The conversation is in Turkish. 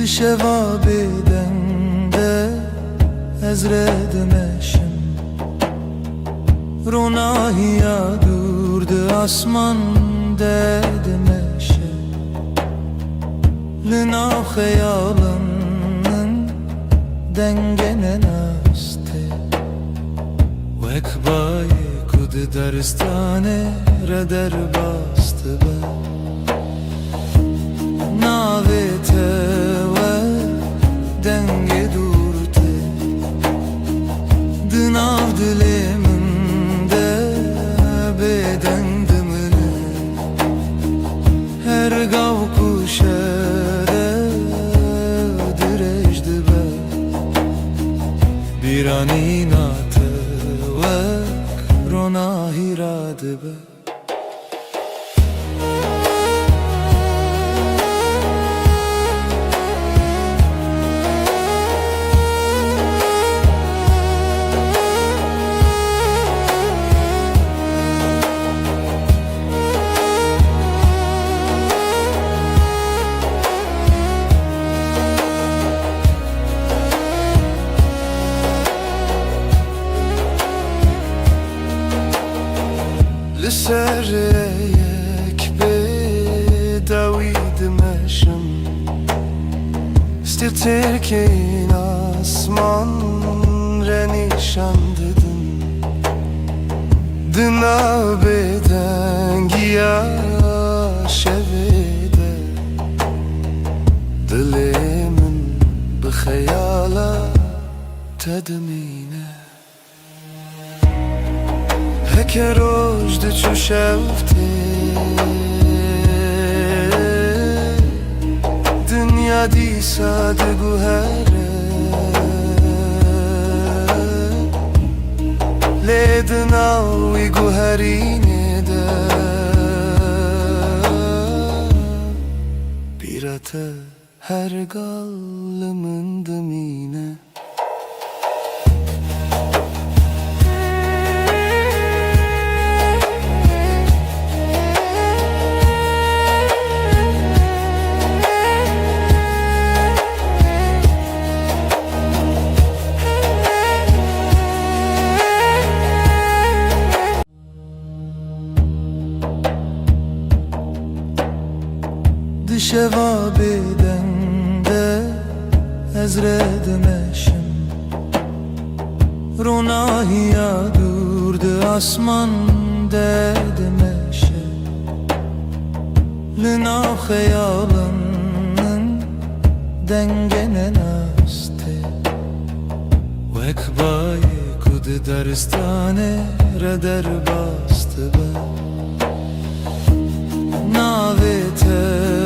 Dışeva bedende ezredemeşim Ronahiya durdu asman dedemeşe Lina hayalının dengene naste Vekbaye kud daristane reder bastı be Navete ve denge durte Dınav diliminde beden dımını Her gav kuşere direjdi be Bir an inatı ve ronahiradı be Lisereyek bedaviydim eşim Stirterken asman renişan dedin Dına beden giya şevede Dilimin bixeyala tedmine Heke rojde çu şevte Dünya disa de guhere Lednavi guherine de Birate her gallımın dımine Dışeva bedende ezredemeşim Ronahiya durdu asman dedemeşe Lina hayalının dengene naste Vekbaye kud daristane reder bastı be Navete